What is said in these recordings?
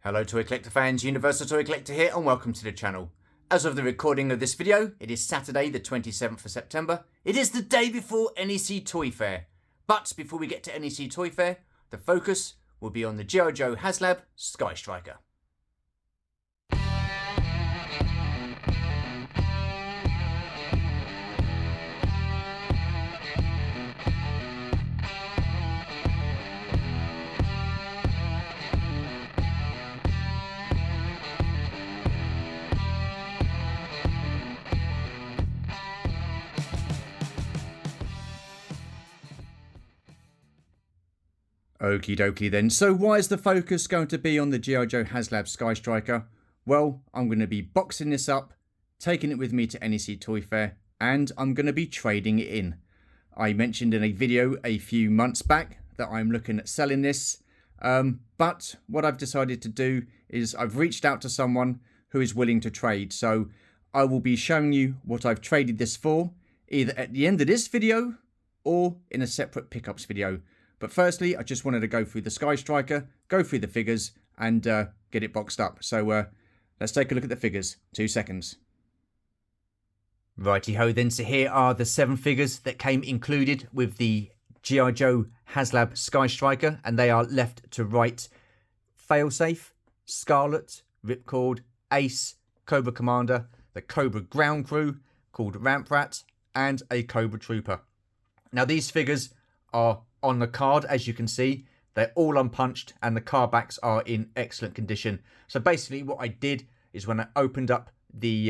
Hello Toy Collector fans, Universal Toy Collector here and welcome to the channel. As of the recording of this video, it is Saturday the 27th of September. It is the day before NEC Toy Fair. But before we get to NEC Toy Fair, the focus will be on the G.I Joe Haslab Skystriker. Okie dokie then, so why is the focus going to be on the G.I Joe Haslab Skystriker? Well, I'm going to be boxing this up, taking it with me to NEC Toy Fair, and I'm going to be trading it in. I mentioned in a video a few months back that I'm looking at selling this, but what I've decided to do is I've reached out to someone who is willing to trade, so I will be showing you what I've traded this for, either at the end of this video or in a separate pickups video. But firstly, I just wanted to go through the Skystriker, go through the figures, and get it boxed up. So let's take a look at the figures. 2 seconds. Righty-ho then, so here are the 7 figures that came included with the G.I Joe Haslab Skystriker, and they are left to right. Failsafe, Scarlet, Ripcord, Ace, Cobra Commander, the Cobra Ground Crew, called Ramp Rat, and a Cobra Trooper. Now these figures are on the card, as you can see. They're all unpunched and the card backs are in excellent condition. So basically what I did is when I opened up the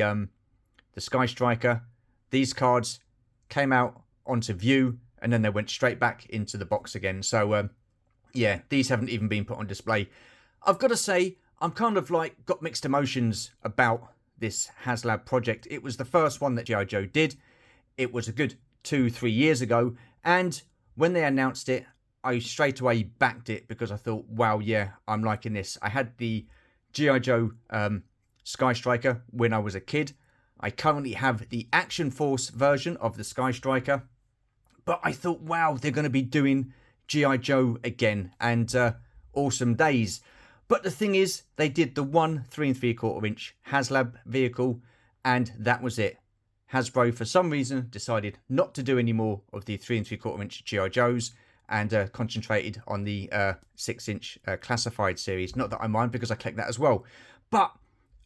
Skystriker, these cards came out onto view and then they went straight back into the box again. So yeah, these haven't even been put on display. I've got to say, I'm kind of like got mixed emotions about this Haslab project. It was the first one that G.I Joe did. It was a good 2-3 years ago, and when they announced it, I straight away backed it because I thought, wow, yeah, I'm liking this. I had the G.I Joe Skystriker when I was a kid. I currently have the Action Force version of the Skystriker. But I thought, wow, they're going to be doing G.I Joe again. And awesome days. But the thing is, they did the one 3 3/4 inch Haslab vehicle, and that was it. Hasbro, for some reason, decided not to do any more of the 3 3/4 inch G.I Joes and concentrated on the 6 inch classified series. Not that I mind, because I collect that as well. But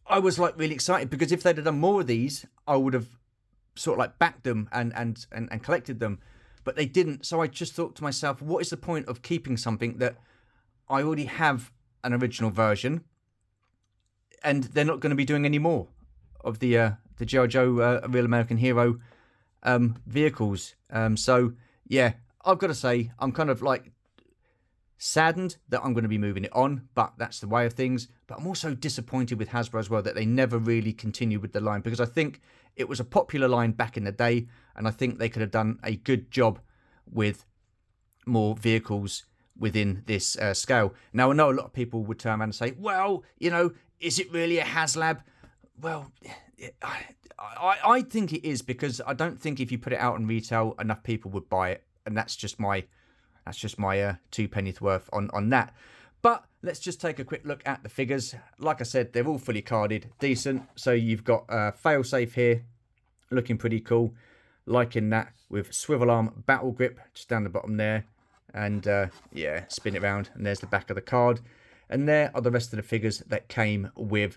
I was like really excited, because if they'd have done more of these, I would have sort of like backed them and collected them. But they didn't. So I just thought to myself, what is the point of keeping something that I already have an original version, and they're not going to be doing any more of the G.I Joe Real American Hero vehicles. So yeah, I've got to say, I'm kind of like saddened that I'm going to be moving it on, but that's the way of things. But I'm also disappointed with Hasbro as well, that they never really continued with the line, because I think it was a popular line back in the day, and I think they could have done a good job with more vehicles within this scale. Now, I know a lot of people would turn around and say, well, you know, is it really a Haslab? Well, I think it is, because I don't think if you put it out on retail, enough people would buy it, and that's just my 2 pennies worth on that. But let's just take a quick look at the figures. Like I said, they're all fully carded, decent. So you've got Failsafe here, looking pretty cool, liking that, with swivel arm battle grip just down the bottom there, and yeah, spin it around, and there's the back of the card. And there are the rest of the figures that came with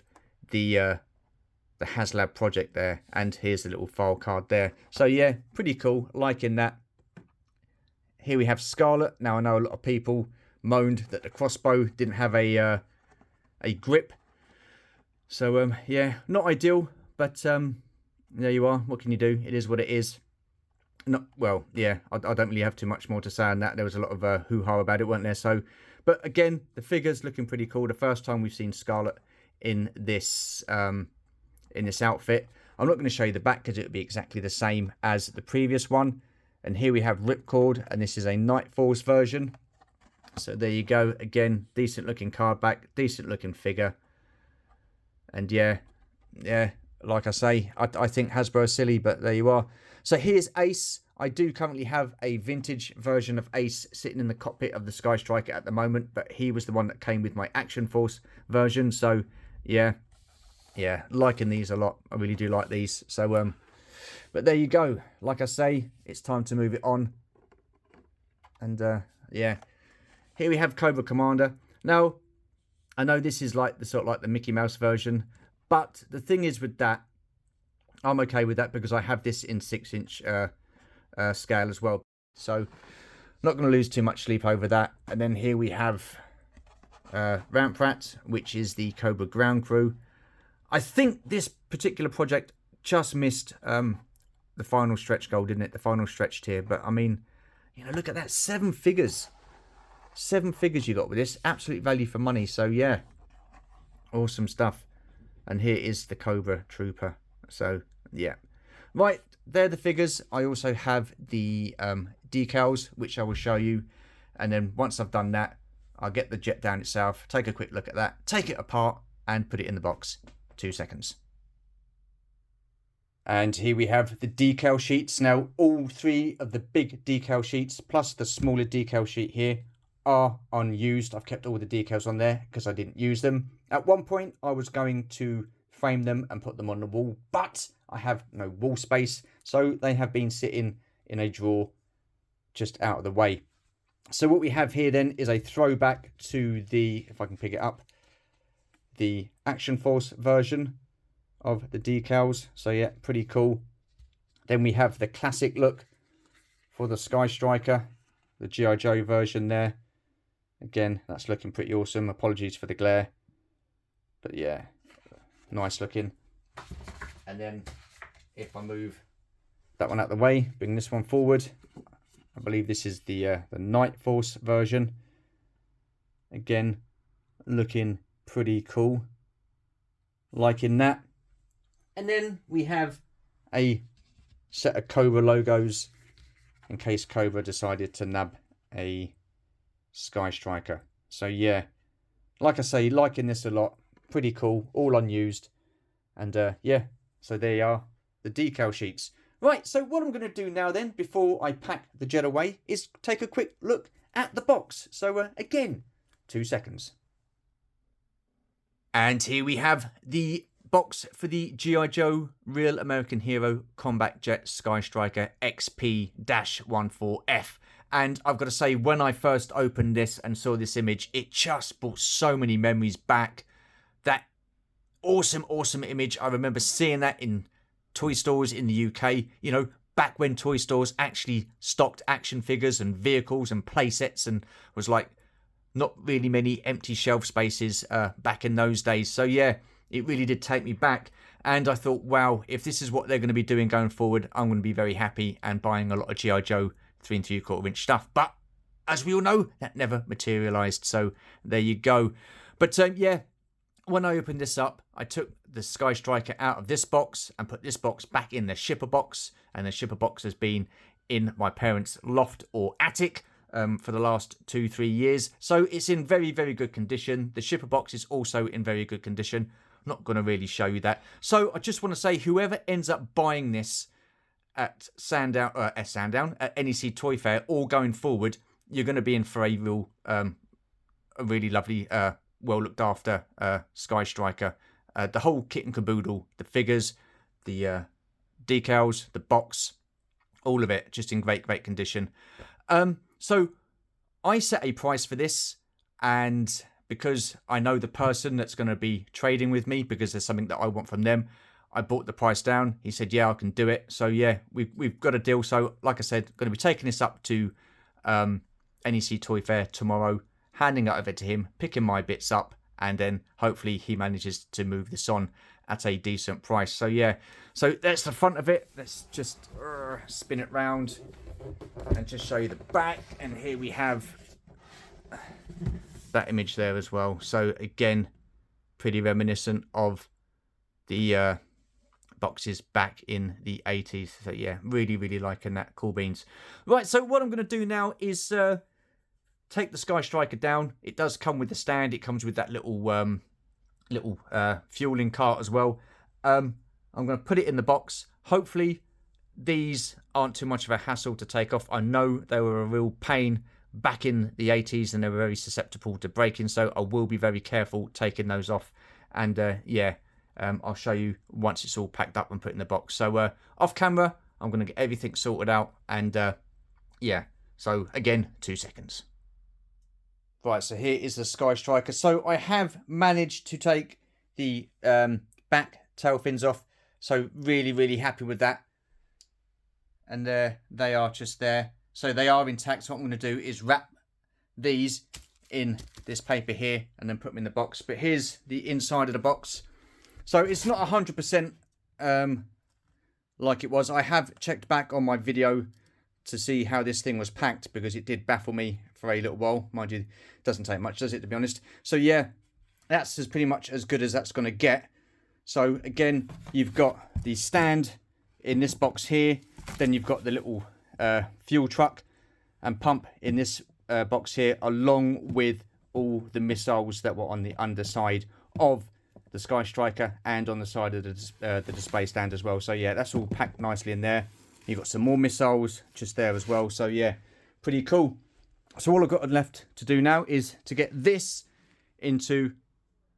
the Haslab project there, and here's the little file card there. So yeah, pretty cool, liking that. Here we have Scarlet. Now I know a lot of people moaned that the crossbow didn't have a grip, so yeah, not ideal, but there you are. What can you do? It is what it is. Not well, yeah, I don't really have too much more to say on that. There was a lot of hoo-ha about it, weren't there? So, but again, the figures looking pretty cool. The first time we've seen Scarlet in this outfit. I'm not going to show you the back, because it would be exactly the same as the previous one. And here we have Ripcord, and this is a Night Force version. So there you go. Again, decent looking card back, decent looking figure. And yeah, like I say, I think Hasbro are silly, but there you are. So here's Ace. I do currently have a vintage version of Ace sitting in the cockpit of the Skystriker at the moment, but he was the one that came with my Action Force version. So yeah, liking these a lot. I really do like these. So but there you go. Like I say, it's time to move it on. And yeah, here we have Cobra Commander. Now, I know this is like the sort of like the Mickey Mouse version, but the thing is with that, I'm okay with that because I have this in 6-inch scale as well. So not going to lose too much sleep over that. And then here we have Ramprat, which is the Cobra Ground Crew. I think this particular project just missed the final stretch goal, didn't it? The final stretch tier. But I mean, you know, look at that, 7 figures. 7 figures you got with this. Absolute value for money. So yeah, awesome stuff. And here is the Cobra Trooper. So yeah, right, they're the figures. I also have the decals, which I will show you. And then once I've done that, I'll get the jet down itself, take a quick look at that, take it apart and put it in the box. 2 seconds. And here we have the decal sheets. Now, all 3 of the big decal sheets, plus the smaller decal sheet here, are unused. I've kept all the decals on there because I didn't use them. At one point, I was going to frame them and put them on the wall, but I have no wall space. So they have been sitting in a drawer just out of the way. So what we have here then is a throwback to the, if I can pick it up, the Action Force version of the decals. So yeah, pretty cool. Then we have the classic look for the Skystriker, the G.I Joe version there. Again, that's looking pretty awesome. Apologies for the glare, but yeah, nice looking. And then if I move that one out of the way, bring this one forward, I believe this is the Night Force version. Again, looking pretty cool, liking that. And then we have a set of Cobra logos in case Cobra decided to nab a Skystriker. So yeah, like I say, liking this a lot. Pretty cool, all unused. And yeah, so there you are, the decal sheets. Right, so what I'm going to do now then, before I pack the jet away, is take a quick look at the box. So again, 2 seconds. And here we have the box for the G.I. Joe Real American Hero Combat Jet Skystriker XP-14F. And I've got to say, when I first opened this and saw this image, it just brought so many memories back. That awesome image. I remember seeing that in toy stores in the UK, you know, back when toy stores actually stocked action figures and vehicles and play sets, and was like not really many empty shelf spaces back in those days. So yeah, it really did take me back. And I thought, wow, if this is what they're going to be doing going forward, I'm going to be very happy and buying a lot of G.I. Joe 3 3/4 inch stuff. But as we all know, that never materialized. So there you go. But yeah, when I opened this up, I took the Skystriker out of this box and put this box back in the shipper box. And the shipper box has been in my parents' loft or attic for the last 2-3 years. So it's in very good condition. The shipper box is also in very good condition. I'm not going to really show you that. So I just want to say, whoever ends up buying this at at NEC Toy Fair or going forward, you're going to be in for a real, a really lovely, well looked after Skystriker. The whole kit and caboodle, the figures, the decals, the box, all of it just in great condition. So I set a price for this, and because I know the person that's going to be trading with me, because there's something that I want from them, I brought the price down. He said, yeah, I can do it. So yeah, we've got a deal. So like I said, going to be taking this up to NEC Toy Fair tomorrow, handing it over to him, picking my bits up, and then hopefully he manages to move this on at a decent price. So yeah, so that's the front of it. Let's just spin it round and just show you the back. And here we have that image there as well. So again, pretty reminiscent of the boxes back in the 80s. So yeah, really liking that. Cool beans. Right, so what I'm going to do now is take the Skystriker down. It does come with the stand. It comes with that little fueling cart as well. I'm going to put it in the box. Hopefully these aren't too much of a hassle to take off. I know they were a real pain back in the 80s and they were very susceptible to breaking, so I will be very careful taking those off. And I'll show you once it's all packed up and put in the box. So off camera, I'm going to get everything sorted out. And so again, 2 seconds. Right, so here is the Skystriker. So I have managed to take the back tail fins off. So really, really happy with that. And they are just there. So they are intact. So what I'm going to do is wrap these in this paper here and then put them in the box. But here's the inside of the box. So it's not 100% like it was. I have checked back on my video to see how this thing was packed because it did baffle me for a little while. Mind you, it doesn't take much, does it, to be honest? So yeah, that's pretty much as good as that's going to get. So again, you've got the stand in this box here. Then you've got the little fuel truck and pump in this box here, along with all the missiles that were on the underside of the Skystriker and on the side of the display stand as well. So yeah, that's all packed nicely in there. You've got some more missiles just there as well. So yeah, pretty cool. So all I've got left to do now is to get this into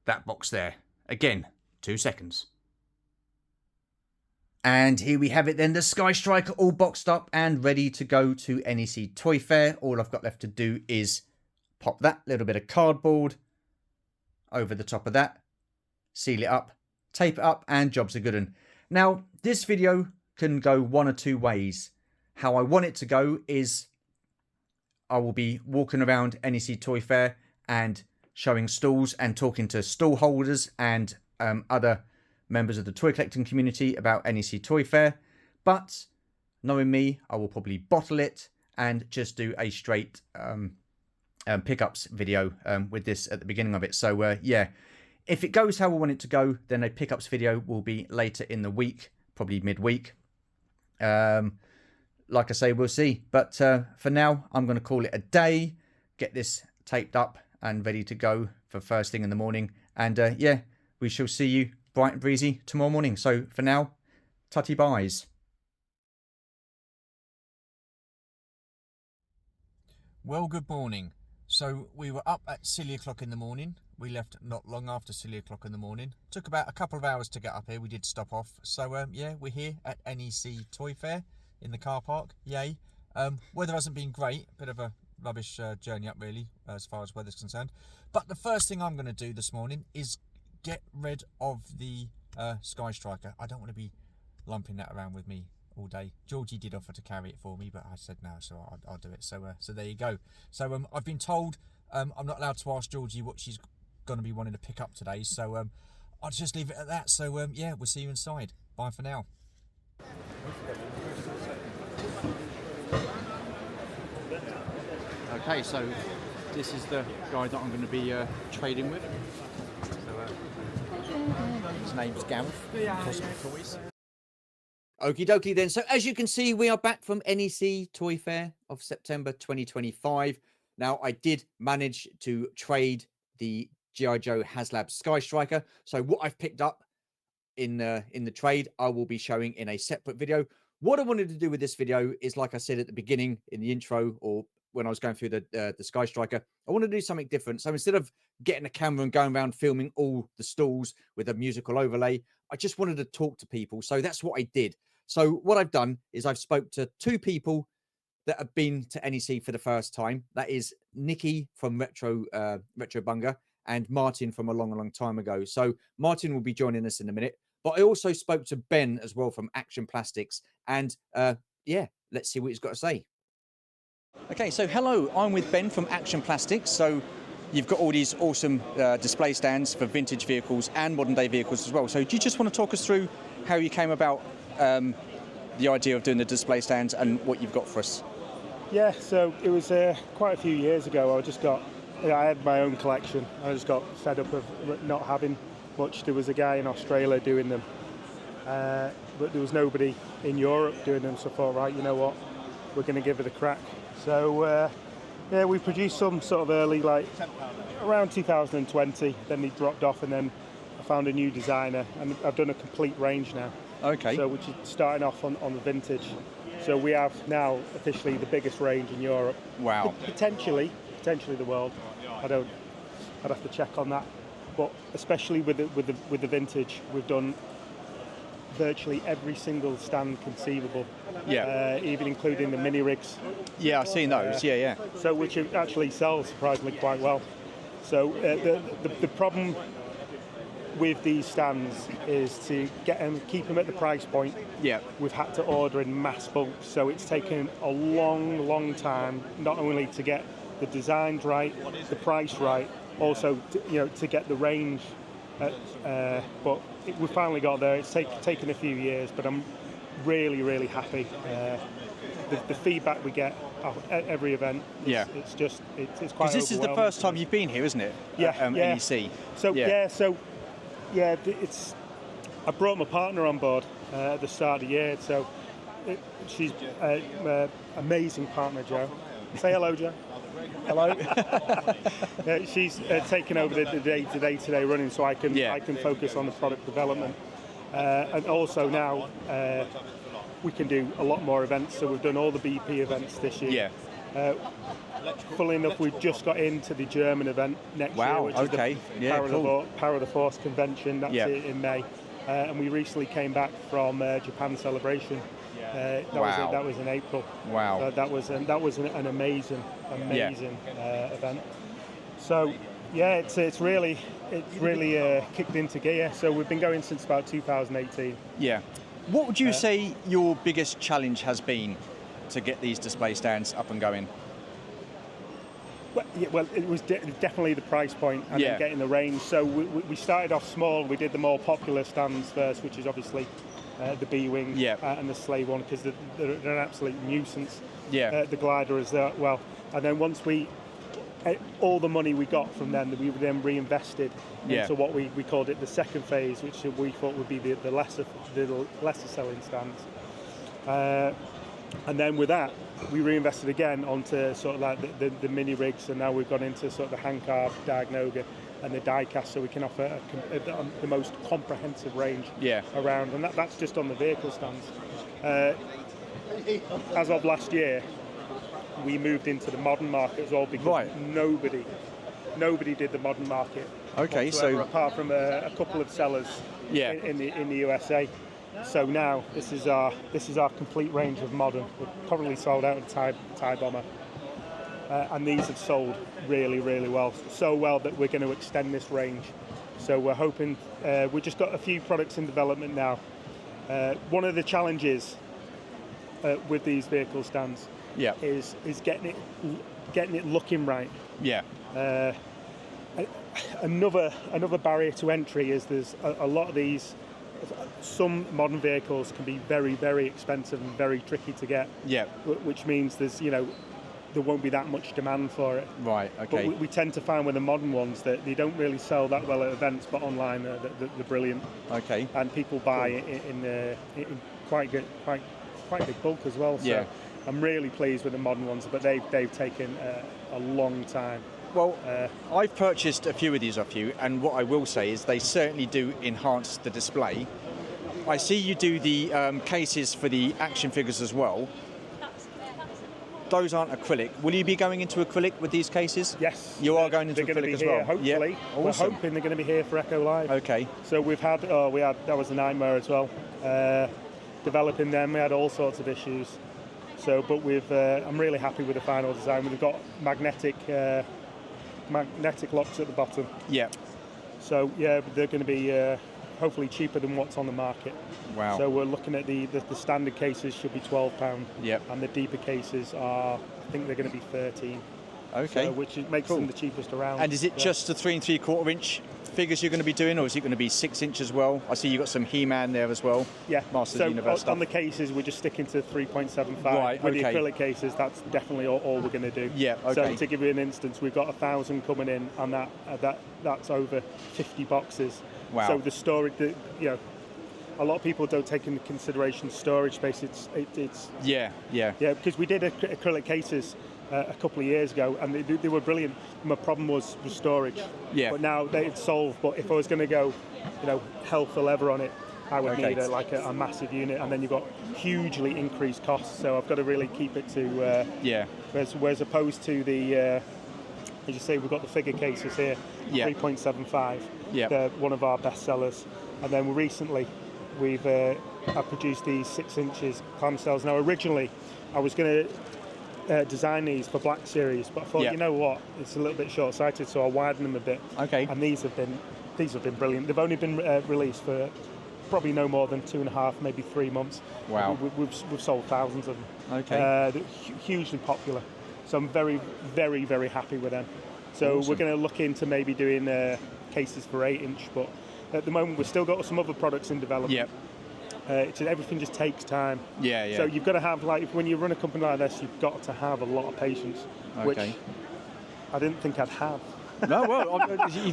that box there. Again, 2 seconds. And here we have it then, the Skystriker all boxed up and ready to go to NEC Toy Fair. All I've got left to do is pop that little bit of cardboard over the top of that, seal it up, tape it up, and jobs are good 'un. Now, this video can go one or two ways. How I want it to go is I will be walking around NEC Toy Fair and showing stalls and talking to stall holders and other members of the toy collecting community about NEC Toy Fair. But knowing me, I will probably bottle it and just do a straight pickups video with this at the beginning of it. So yeah, if it goes how I want it to go, then a pickups video will be later in the week, probably midweek. Like I say, we'll see. But for now, I'm going to call it a day, get this taped up and ready to go for first thing in the morning. And yeah, we shall see you bright and breezy tomorrow morning. So for now, tutty byes. Well, good morning. So we were up at silly o'clock in the morning. We left not long after silly o'clock in the morning. Took about a couple of hours to get up here. We did stop off. So yeah, we're here at NEC Toy Fair in the car park. Yay. Weather hasn't been great. Bit of a rubbish journey up really as far as weather's concerned. But the first thing I'm going to do this morning is get rid of the Skystriker. I don't want to be lumping that around with me all day. Georgie did offer to carry it for me, but I said no, so I'll do it. So there you go. So I've been told I'm not allowed to ask Georgie what she's going to be wanting to pick up today. So I'll just leave it at that. So yeah, we'll see you inside. Bye for now. Okay, so this is the guy that I'm going to be trading with. His name's Gareth, Cosmic Toys. Okie dokie then. So as you can see, we are back from NEC Toy Fair of September 2025. Now, I did manage to trade the G.I Joe Haslab Skystriker. So what I've picked up in the trade, I will be showing in a separate video. What I wanted to do with this video is, like I said at the beginning in the intro, or when I was going through the Skystriker, I want to do something different. So instead of getting a camera and going around filming all the stalls with a musical overlay, I just wanted to talk to people. So that's what I did. So what I've done is I've spoke to two people that have been to NEC for the first time. That is Nicky from Retro Bunga and Martyn from a long time ago. So Martyn will be joining us in a minute. But I also spoke to Ben as well from Action Plastics. And yeah, let's see what he's got to say. Okay, so hello, I'm with Ben from Action Plastics. So you've got all these awesome display stands for vintage vehicles and modern day vehicles as well. So do you just want to talk us through how you came about the idea of doing the display stands and what you've got for us? Yeah, so it was quite a few years ago. I had my own collection. I just got fed up of not having much. There was a guy in Australia doing them, but there was nobody in Europe doing them. So I thought, right, you know what, we're going to give it a crack. So yeah, we produced some sort of early, like around 2020. Then he dropped off, and then I found a new designer, and I've done a complete range now. Okay. So which is starting off on the vintage. So we have now officially the biggest range in Europe. Wow. Potentially the world. I'd have to check on that. But especially with the vintage, we've done virtually every single stand conceivable. Yeah. Even including the mini rigs. Yeah, I've seen those. Yeah. So which actually sells surprisingly quite well. So the problem with these stands is to keep them at the price point. Yeah. We've had to order in mass bulk, so it's taken a long time not only to get the designs right, the price right, also to get the range. But we finally got there. It's taken a few years, but I'm really happy. The feedback we get at every event, it's quite. Because this is the first time you've been here, isn't it? Yeah. NEC. So it's. I brought my partner on board at the start of the year, so she's an amazing partner, Joe. Say hello, Joe. Hello. She's taken over the day-to-day today running, so I can focus on the product development, and also now we can do a lot more events. So we've done all the BP events this year. Yeah. Funnily enough, we've just got into the German event next year, which is the Power of the Force convention. That's in May, and we recently came back from Japan Celebration. That was in April. Wow. That was an amazing event. So it's really kicked into gear. So we've been going since about 2018. Yeah. What would you say your biggest challenge has been to get these display stands up and going? Well, it was definitely the price point and then getting the range. So we started off small. We did the more popular stands first, which is obviously the B-Wing and the Slave one, because they're an absolute nuisance. The glider is there well. And then once all the money we got from them, we then reinvested into what we called it the second phase, which we thought would be the lesser selling stands. And then with that, we reinvested again onto sort of like the mini rigs, and now we've gone into sort of the hand carved Diagnoga and the die cast, so we can offer the most comprehensive range around, and that's just on the vehicle stands. As of last year, we moved into the modern market as well, because nobody did the modern market. Okay, so apart from a couple of sellers in the USA. So now this is our complete range of modern. We're probably sold out of Tie Bomber, and these have sold really well, so well that we're going to extend this range. So we're hoping we've just got a few products in development now. One of the challenges with these vehicle stands is getting it looking right. Another barrier to entry is there's a lot of these. Some modern vehicles can be very expensive and very tricky to get. Which means there won't be that much demand for it. Right. Okay. But we tend to find with the modern ones that they don't really sell that well at events, but online they're brilliant. Okay. And people buy it in quite big bulk as well. So I'm really pleased with the modern ones, but they've taken a long time. Well, I've purchased a few of these off you, and what I will say is they certainly do enhance the display. I see you do the cases for the action figures as well. Those aren't acrylic. Will you be going into acrylic with these cases? Yes. You are going into acrylic as well? Hopefully. Yeah. Awesome. We're hoping they're going to be here for Echo Live. Okay. So that was a nightmare as well. Developing them, we had all sorts of issues. So, but I'm really happy with the final design. We've got magnetic locks at the bottom. Yeah. So they're going to be hopefully cheaper than what's on the market. Wow. So we're looking at the standard cases should be £12. Yep. And the deeper cases I think they're going to be 13. Okay. So, which makes them the cheapest around. And is it just the 3 3/4 inch figures you're going to be doing, or is it going to be 6 inch as well? I see you've got some He-Man there as well. Yeah. Masters of the Universe stuff. On the cases, we're just sticking to 3.75. Right, With okay. the acrylic cases, that's definitely all we're going to do. Yeah, okay. So to give you an instance, we've got 1,000 coming in, and that's over 50 boxes. Wow. So the storage, a lot of people don't take into consideration storage space. It's Yeah. because we did acrylic cases a couple of years ago, and they were brilliant. My problem was the storage. Yeah. But now it's solved. But if I was going to go, hell for leather on it, I would need a massive unit, and then you've got hugely increased costs. So I've got to really keep it to whereas opposed to the as you say, we've got the figure cases here, 3.75. They're one of our best sellers, and then recently I produced these 6 inches clamshells. Now originally I was going to design these for Black Series, but I thought, you know what, it's a little bit short-sighted, so I'll widen them a bit. Okay. And these have been brilliant. They've only been released for probably no more than 2.5, maybe 3 months. Wow. We've sold thousands of them. Okay. They're hugely popular. So I'm very, very, very happy with them. So we're going to look into maybe doing cases for 8-inch, but at the moment we've still got some other products in development. Yep. Everything just takes time. Yeah. So you've got to have, like, when you run a company like this, you've got to have a lot of patience, which I didn't think I'd have. No, well, you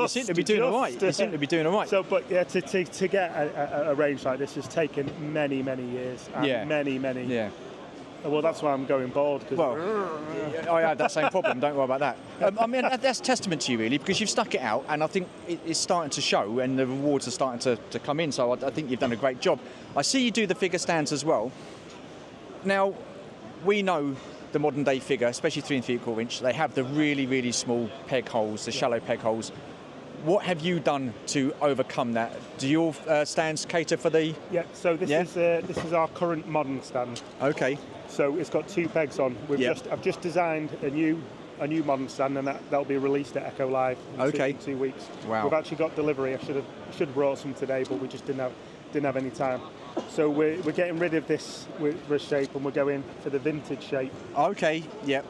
seem to be doing all right. You seem to be doing all right. So, but yeah, to get a range like this has taken many, many years. And many. Yeah. Well, that's why I'm going bald. Well, I had that same problem. Don't worry about that. I mean, that's testament to you, really, because you've stuck it out, and I think it's starting to show, and the rewards are starting to come in. So I think you've done a great job. I see you do the figure stands as well. Now, we know the modern day figure, especially 3 3/4 inch, they have the really, really small peg holes, the shallow peg holes. What have you done to overcome that? Do your stands cater for the? Yeah. So this is our current modern stand. Okay. So it's got 2 pegs on. I've just designed a new modern stand, and that'll be released at Echo Live in 2 weeks. Wow. We've actually got delivery. I should have brought some today, but we just didn't have any time. So we're getting rid of this shape, and we're going for the vintage shape. Okay. Yep.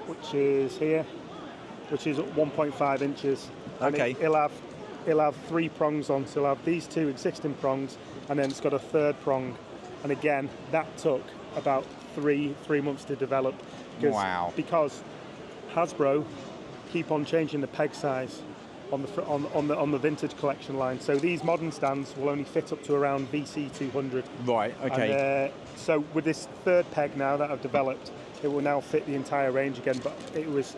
Which is here, which is 1.5 inches. Okay. It'll have 3 prongs on. So it'll have these 2 existing prongs, and then it's got a 3rd prong. And again, that took about three months to develop. Because Hasbro keep on changing the peg size on the vintage collection line. So these modern stands will only fit up to around VC 200. Right. Okay. And, so with this 3rd peg now that I've developed, it will now fit the entire range again. But it was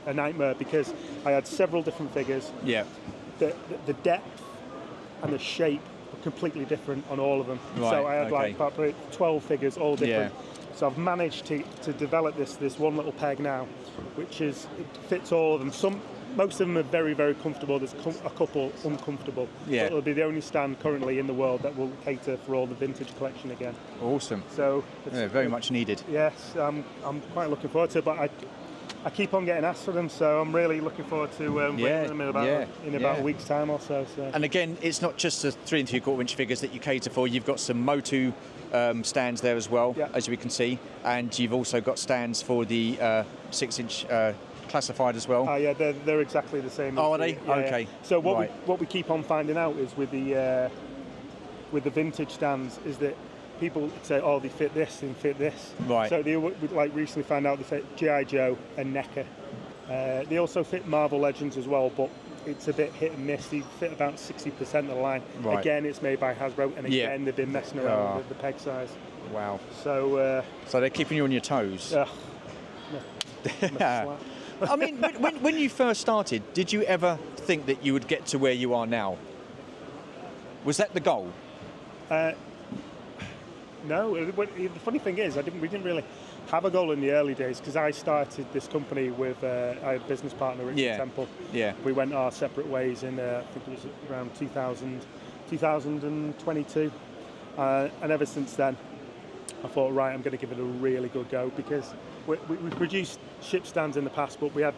a nightmare because I had several different figures. Yeah. The depth and the shape were completely different on all of them. Right, so I had like about 12 figures, all different. Yeah. So I've managed to develop this one little peg now, which it fits all of them. Most of them are very, very comfortable. There's a couple uncomfortable. Yeah. But it'll be the only stand currently in the world that will cater for all the vintage collection again. Awesome. So very much needed. Yes, I'm quite looking forward to it. But I keep on getting asked for them, so I'm really looking forward to bringing them in about a week's time or so. And again, it's not just the 3 3/4 inch figures that you cater for. You've got some Motu stands there as well, as we can see, and you've also got stands for the 6 inch classified as well. Yeah, they're exactly the same. Oh, are they? Okay. Yeah. So what we keep on finding out is with the vintage stands is that people say, oh, they fit this and fit this. Right. So they recently found out they fit G.I. Joe and NEC. They also fit Marvel Legends as well, but it's a bit hit and miss. They fit about 60% of the line. Right. Again, it's made by Hasbro, and again, they've been messing around with the peg size. Wow. So they're keeping you on your toes. I mean, when you first started, did you ever think that you would get to where you are now? Was that the goal? No. The funny thing is, we didn't really have a goal in the early days because I started this company with I had a business partner, Richard Temple. Yeah. We went our separate ways in I think it was around 2022, and ever since then, I thought, right, I'm going to give it a really good go because we produced ship stands in the past, but we had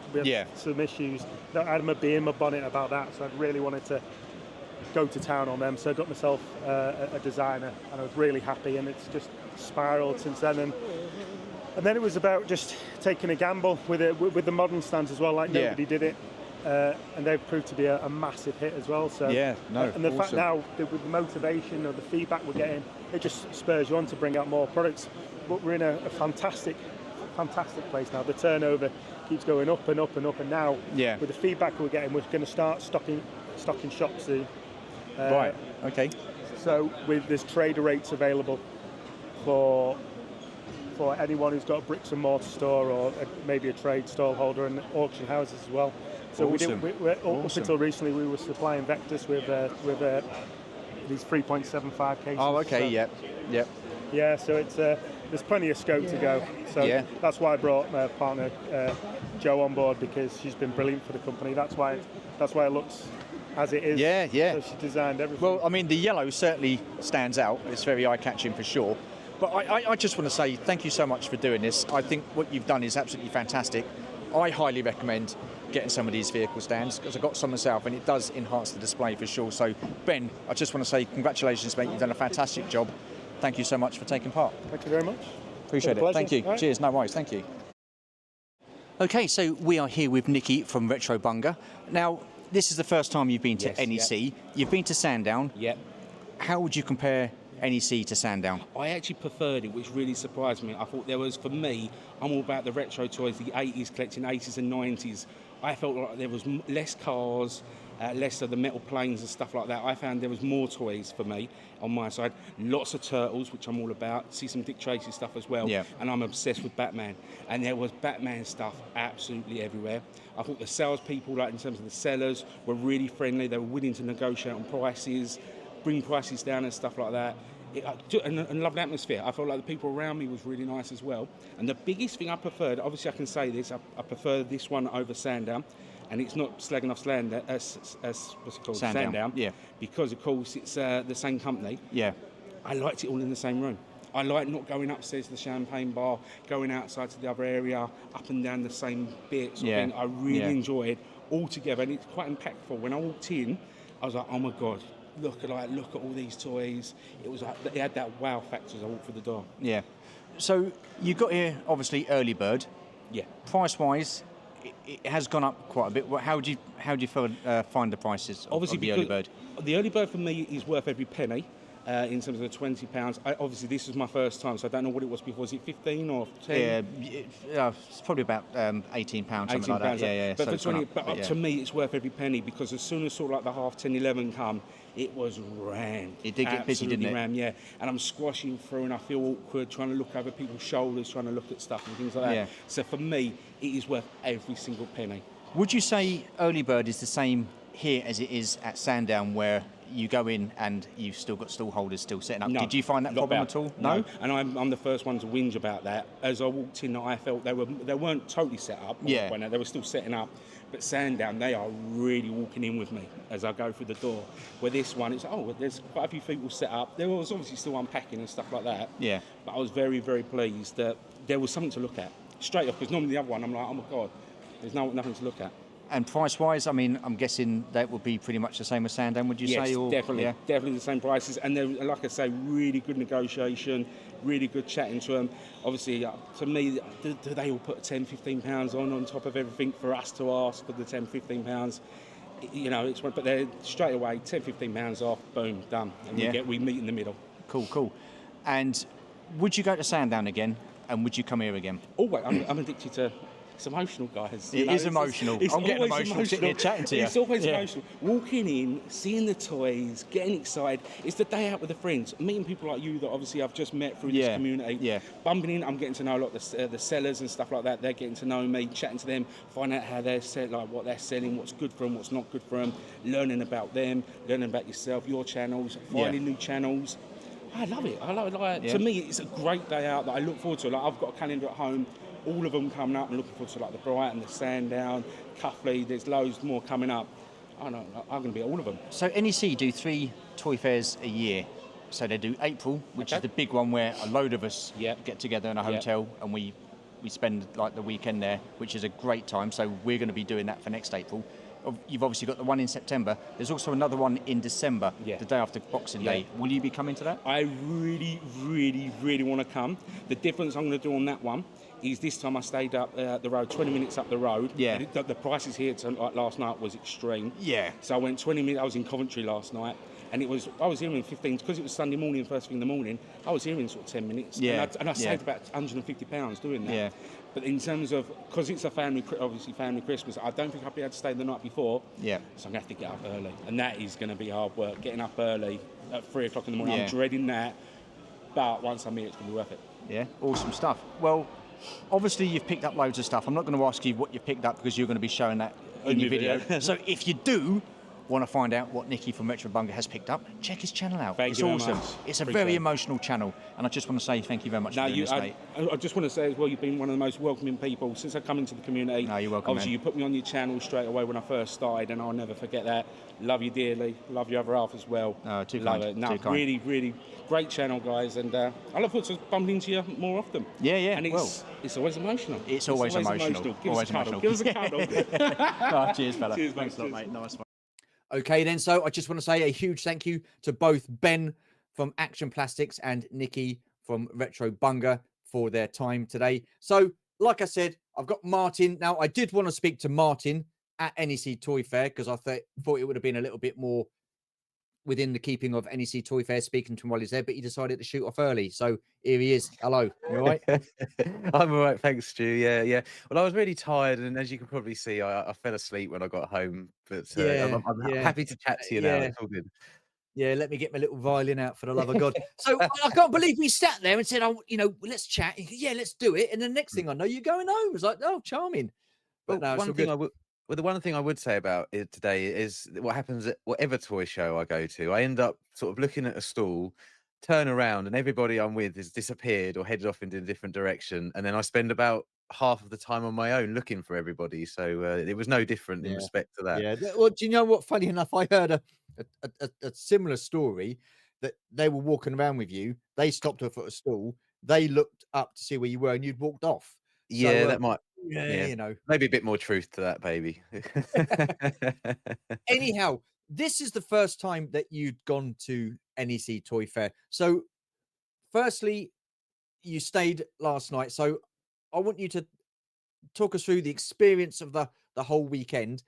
some issues. I had my bee in my bonnet about that, so I really wanted to go to town on them. So I got myself a designer, and I was really happy, and it's just spiraled since then. And then it was about just taking a gamble with the modern stands as well. Like nobody did it, and they've proved to be a massive hit as well. So and the fact now that with the motivation or the feedback we're getting, it just spurs you on to bring out more products. But we're in a fantastic place now. The turnover keeps going up and up and up, and now with the feedback we're getting, we're going to start stocking shops soon. Right. Okay. So there's trader rates available for anyone who's got a bricks and mortar store or maybe a trade stall holder, and auction houses as well. So awesome. up until recently we were supplying Vectus with these 3.75 cases. Oh, okay, so, yep. Yeah, so it's there's plenty of scope to go. So that's why I brought my partner Jo on board, because she's been brilliant for the company. That's why it looks as it is. Yeah. So she designed everything. Well, I mean, the yellow certainly stands out. It's very eye-catching for sure. But I just want to say thank you so much for doing this. I think what you've done is absolutely fantastic. I highly recommend getting some of these vehicle stands, because I've got some myself, and it does enhance the display for sure. So, Ben, I just want to say congratulations, mate. You've done a fantastic job. Thank you so much for taking part. Thank you very much. Appreciate it. Thank you. Right. Cheers. No worries. Thank you. Okay, so we are here with Nicky from Retro Bunga. Now, this is the first time you've been to NEC. Yep. You've been to Sandown. Yep. How would you compare NEC to Sandown? I actually preferred it, which really surprised me. I thought there was, for me, I'm all about the retro toys, the 80s collecting, 80s and 90s. I felt like there was less cars, less of the metal planes and stuff like that. I found there was more toys for me on my side. Lots of Turtles, which I'm all about. See some Dick Tracy stuff as well. Yeah. And I'm obsessed with Batman. And there was Batman stuff absolutely everywhere. I thought the salespeople, like in terms of the sellers, were really friendly. They were willing to negotiate on prices, bring prices down and stuff like that. And lovely atmosphere. I felt like the people around me was really nice as well. And the biggest thing I preferred, obviously I can say this, I prefer this one over Sandown. And it's not slagging off Sandown, what's it called? Sandown. Yeah. Because, of course, it's the same company. Yeah. I liked it all in the same room. I like not going upstairs to the champagne bar, going outside to the other area, up and down the same bits. Yeah. I really enjoyed all together. And it's quite impactful. When I walked in, I was like, oh, my God. Look at all these toys. It was like it had that wow factor as I walked through the door. Yeah. So you got here obviously early bird. Yeah. Price wise, it has gone up quite a bit. How do you find the prices of the early bird? The early bird for me is worth every penny. In terms of the £20, obviously this was my first time, so I don't know what it was before. Was it 15 or 10? Yeah, it's probably about £18, something like that. Yeah. But, so to me, it's worth every penny, because as soon as sort of like the half 10, 11 come, it was rammed. It did get busy, didn't it? Rammed, yeah. And I'm squashing through, and I feel awkward trying to look over people's shoulders, trying to look at stuff and things like that. Yeah. So for me, it is worth every single penny. Would you say early bird is the same here as it is at Sandown, where you go in and you've still got stall holders still setting up? No, did you find that problem at all? No. And I'm the first one to whinge about that. As I walked in, I felt they weren't totally set up. Yeah. They were still setting up. But Sandown, they are really walking in with me as I go through the door. Where this one, it's there's quite a few people set up. There was obviously still unpacking and stuff like that. Yeah. But I was very, very pleased that there was something to look at straight off. Because normally the other one, I'm like, oh my God, there's nothing to look at. And price-wise, I mean, I'm guessing that would be pretty much the same as Sandown, would you say? Yes, definitely. Yeah? Definitely the same prices. And they're, like I say, really good negotiation, really good chatting to them. Obviously, to me, do they all put £10, £15 on top of everything for us to ask for the £10, £15? You know, but they're straight away, £10, £15 off, boom, done. And we meet in the middle. Cool. And would you go to Sandown again? And would you come here again? Always. I'm addicted to... It's emotional, guys. It is emotional. I'm getting emotional sitting here chatting to you. It's always emotional. Walking in, seeing the toys, getting excited. It's the day out with the friends. Meeting people like you that obviously I've just met through this community. Yeah. Bumping in, I'm getting to know a lot of the sellers and stuff like that. They're getting to know me, chatting to them, finding out how they're selling, like what they're selling, what's good for them, what's not good for them, learning about them, learning about yourself, your channels, finding new channels. I love it. To me, it's a great day out that I look forward to. Like, I've got a calendar at home. All of them coming up. I'm looking forward to like the Brighton, the Sandown, Cuffley. There's loads more coming up. I'm going to be at all of them. So NEC do 3 toy fairs a year. So they do April, which is the big one where a load of us get together in a hotel and we spend like the weekend there, which is a great time. So we're going to be doing that for next April. You've obviously got the one in September. There's also another one in December, the day after Boxing Day. Will you be coming to that? I really, really, really want to come. The difference I'm going to do on that one is this time I stayed up the road, 20 minutes up the road. Yeah. The prices here like last night was extreme. Yeah. So I went 20 minutes. I was in Coventry last night, and I was here in 15 because it was Sunday morning, first thing in the morning. I was here in sort of 10 minutes. Yeah. And I saved about £150 doing that. Yeah. But in terms of, because it's a family Christmas, I don't think I'll be able to stay the night before. Yeah. So I'm going to have to get up early, and that is going to be hard work. Getting up early at 3 o'clock in the morning. I'm dreading that, but once I'm here, it's going to be worth it. Yeah. Awesome stuff. Well, obviously you've picked up loads of stuff. I'm not going to ask you what you picked up because you're going to be showing that in your video. So if you do, want to find out what Nicky from Retro Bunga has picked up, check his channel out. Thank it's you very awesome. much. It's a Appreciate very it. emotional channel, and I just want to say thank you very much for doing this, mate. I just want to say as well, you've been one of the most welcoming people since I come into the community. No, you're welcome, Obviously, man. you put me on your channel straight away when I first started, and I'll never forget that. Love you dearly. Love your other half as well. Too Love kind. it. No, Too kind. really, really great channel, guys, and I look forward to bumping into you more often. Yeah, yeah. And it's always emotional. It's always emotional. Give us a cuddle. Give us a cuddle. Cheers, fella. Cheers, Thanks a lot, cheers. mate. Nice one. Okay, then. So I just want to say a huge thank you to both Ben from Action Plastics and Nicky from Retro Bunga for their time today. So, like I said, I've got Martyn. Now, I did want to speak to Martyn at NEC Toy Fair because I thought it would have been a little bit more within the keeping of NEC Toy Fair, speaking to him while he's there, but he decided to shoot off early. So here he is. Hello. You all right? I'm all right, thanks, Stu. Yeah, yeah. Well, I was really tired, and as you can probably see, I fell asleep when I got home. But I'm happy to chat to you now. It's all good. Yeah, let me get my little violin out for the love of God. So I can't believe we sat there and said, "Oh, let's chat." Yeah, let's do it. And the next thing I know, you're going home. It's like, oh, charming. But Well, no, one thing the one thing I would say about it today is what happens at whatever toy show I go to. I end up sort of looking at a stall, turn around, and everybody I'm with has disappeared or headed off into a different direction, and then I spend about half of the time on my own looking for everybody. So it was no different in respect to that. Yeah. Well, do you know what? Funny enough, I heard a similar story that they were walking around with you. They stopped off at a stall. They looked up to see where you were, and you'd walked off. Yeah, So, that might. Yeah, maybe a bit more truth to that, baby. Anyhow, this is the first time that you'd gone to NEC Toy Fair. So, firstly, you stayed last night. So, I want you to talk us through the experience of the whole weekend,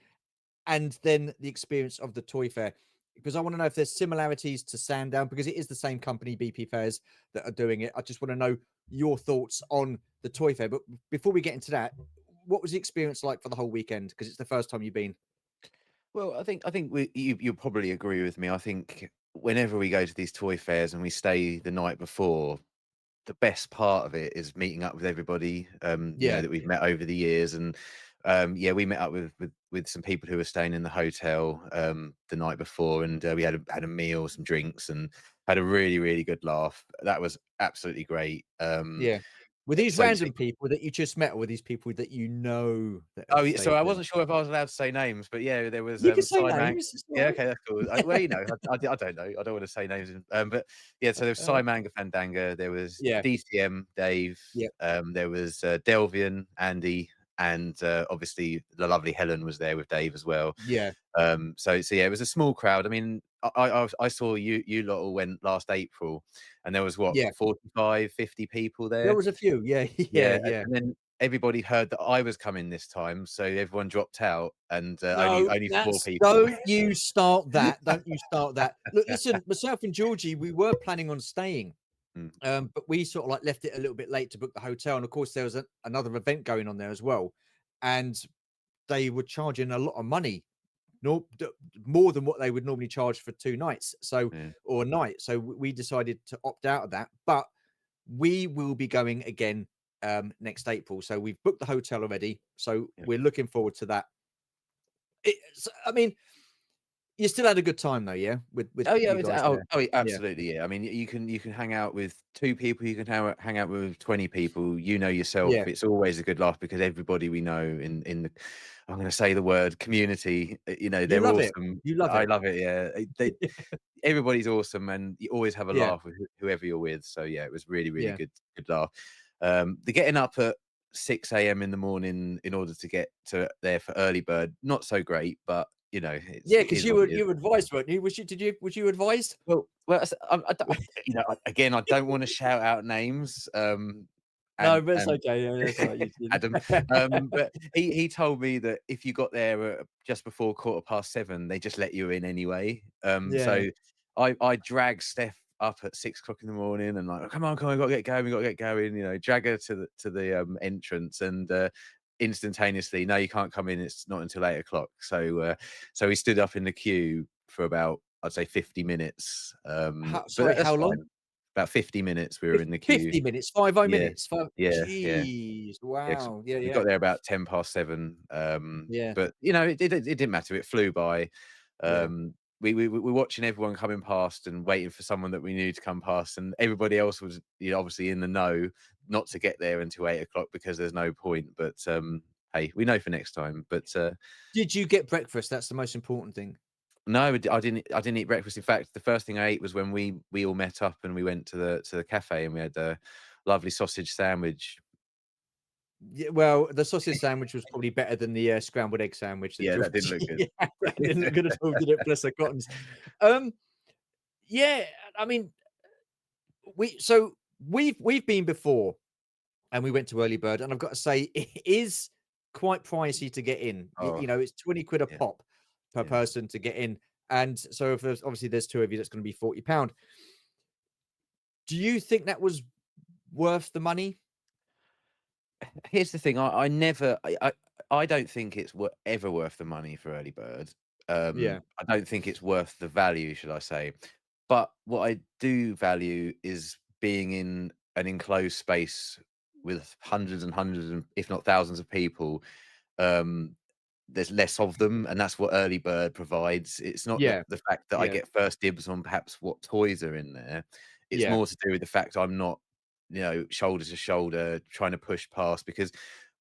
and then the experience of the toy fair, because I want to know if there's similarities to Sandown, because it is the same company, BP Fairs, that are doing it. I just want to know your thoughts on the toy fair. But before we get into that, what was the experience like for the whole weekend? Because it's the first time you've been. Well, I think you'll probably agree with me. I think whenever we go to these toy fairs and we stay the night before, the best part of it is meeting up with everybody that we've met over the years. And we met up with some people who were staying in the hotel the night before, and we had a meal, some drinks, and had a really, really good laugh. That was absolutely great. Were these random people that you just met, or were these people that you know? Oh, so I wasn't sure if I was allowed to say names, but yeah, there was. You can say names. Yeah, okay, that's cool. Well, I don't know. I don't want to say names. But yeah, so there was Simanga Fandanga, there was DCM Dave, there was Delvian Andy, and obviously the lovely Helen was there with Dave as well. So yeah, it was a small crowd. I mean, I saw you lot all went last April, and there was 45, 50 people there. There was a few, And then everybody heard that I was coming this time, so everyone dropped out, and only 4 people. Don't you start that! Don't you start that! Look, listen, myself and Georgie, we were planning on staying, but we sort of like left it a little bit late to book the hotel, and of course there was another event going on there as well, and they were charging a lot of money. No, more than what they would normally charge for 2 nights, or a night. So we decided to opt out of that, but we will be going again next April. So we've booked the hotel already. So we're looking forward to that. I mean, you still had a good time though, yeah? With Absolutely, yeah. I mean, you can hang out with 2 people, you can hang out with 20 people. You know yourself, it's always a good laugh because everybody we know in the, I'm going to say the word community, they're awesome. You love it. I love it. Yeah, everybody's awesome, and you always have a laugh with whoever you're with. So yeah, it was really, really good laugh. The getting up at 6 a.m. in the morning in order to get to there for early bird, not so great, but because you were advised, weren't you? Was you advised? Well, again, I don't want to shout out names. No, but it's okay. Yeah, that's right. Adam, but he told me that if you got there just before 7:15, they just let you in anyway. So I dragged Steph up at 6 o'clock in the morning and like, come on, we got to get going. Drag her to the entrance, and instantaneously, no, you can't come in, it's not until 8 o'clock. So we stood up in the queue for about, I'd say 50 minutes. How long? About 50 minutes we were in the queue. 50 minutes, 50 minutes. Jeez, wow. We got there about 7:10. But it didn't matter, it flew by. Yeah. We were watching everyone coming past and waiting for someone that we knew to come past, and everybody else was, obviously in the know not to get there until 8 o'clock because there's no point. But hey, we know for next time. But Did you get breakfast? That's the most important thing. no, I didn't. I didn't eat breakfast. In fact, the first thing I ate was when we all met up and we went to the cafe and we had a lovely sausage sandwich. Yeah, well, the sausage sandwich was probably better than the scrambled egg sandwich that Yeah, that didn't look good. Georgie had. That didn't look good at all, did it? Bless her cottons. Um, yeah, I mean, we've been before, and we went to early bird, and I've got to say, it is quite pricey to get in. Oh, It's 20 quid a yeah, pop per yeah. person to get in, and so if there's two of you, that's going to be £40. Do you think that was worth the money? Here's the thing. I never. I don't think it's ever worth the money for early bird. Yeah, I don't think it's worth the value, should I say? But what I do value is being in an enclosed space with hundreds and hundreds, and if not thousands of people. Um, there's less of them, and that's what early bird provides. It's not yeah, the fact that I yeah, get first dibs on perhaps what toys are in there. It's yeah, more to do with the fact I'm not, shoulder to shoulder trying to push past, because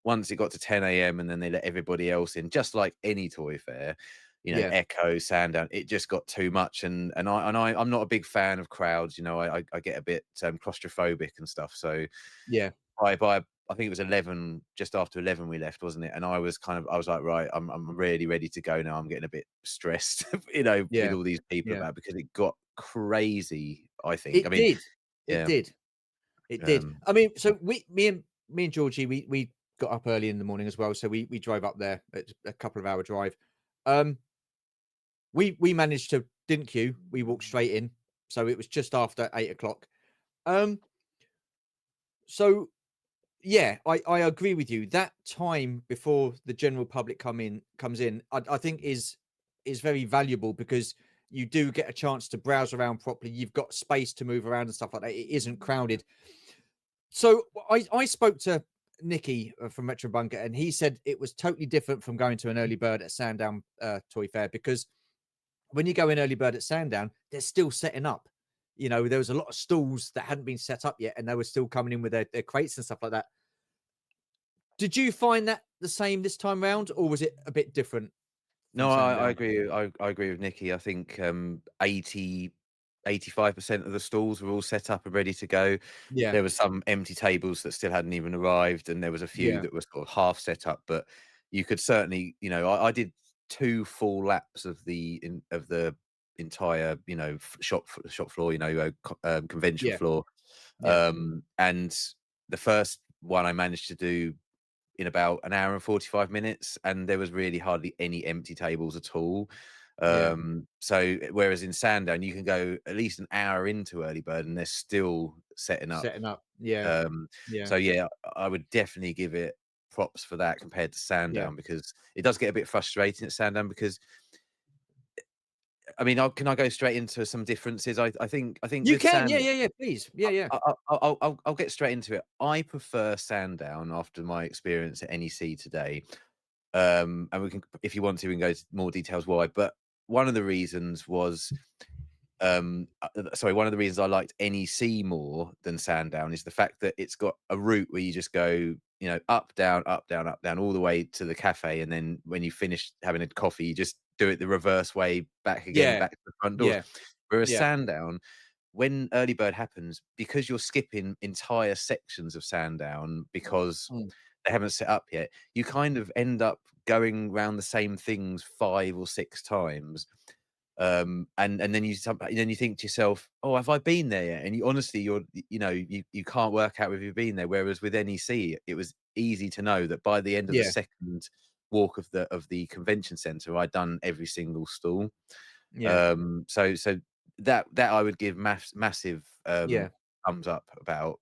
once it got to 10 a.m. and then they let everybody else in, just like any toy fair, yeah, Echo, Sandown, it just got too much. I'm not a big fan of crowds. I get a bit claustrophobic and stuff. So yeah, by I think it was 11, just after 11 we left, wasn't it? And I was like, right, I'm really ready to go now. I'm getting a bit stressed, with yeah, all these people yeah. about, because it got crazy, I think. I It mean, did. It yeah. did. It did. Um, I mean, so me and Georgie, we got up early in the morning as well. So we drove up there. It's a couple of hour drive. Um, we managed to didn't queue. We walked straight in. So it was just after 8 o'clock. Um, so yeah, I agree with you. That time before the general public comes in, I think is very valuable, because you do get a chance to browse around properly. You've got space to move around and stuff like that. It isn't crowded. So I spoke to Nicky from Retro Bunga, and he said it was totally different from going to an early bird at Sandown Toy Fair, because when you go in early bird at Sandown, they're still setting up. There was a lot of stalls that hadn't been set up yet, and they were still coming in with their crates and stuff like that. Did you find that the same this time round, or was it a bit different from no, I Sandown? agree. I agree with Nicky. I think 85% of the stalls were all set up and ready to go. Yeah, There were some empty tables that still hadn't even arrived, and there was a few yeah, that were sort of half set up. But you could certainly, I did 2 full laps of the entire, shop floor, convention yeah, floor. yeah. And the first one I managed to do in about an hour and 45 minutes, and there was really hardly any empty tables at all. Yeah, So whereas in Sandown, you can go at least an hour into early bird and they're still setting up. setting up. Yeah, Um, yeah, so yeah, I would definitely give it props for that compared to yeah. Sandown, because it does get a bit frustrating at Sandown. Because I mean, can I go straight into some differences? I think You with can. Yeah, Sandown, yeah, yeah. Please. Yeah, yeah, I'll get straight into it. I prefer Sandown after my experience at NEC today. And we can, if you want to, we can go into more details why. But one of the reasons was, one of the reasons I liked NEC more than Sandown is the fact that it's got a route where you just go, up, down, up, down, up, down, all the way to the cafe, and then when you finish having a coffee, you just do it the reverse way back again, yeah, back to the front doors. yeah, Whereas yeah. Sandown, when early bird happens, because you're skipping entire sections of Sandown because Mm. they haven't set up yet, you kind of end up going around the same things 5 or 6 times. And then you think to yourself, oh, have I been there yet? And you can't work out if you've been there. Whereas with NEC, it was easy to know that by the end of the Yeah, second walk of the convention center, I'd done every single stall. yeah, So that I would give massive yeah. thumbs up about,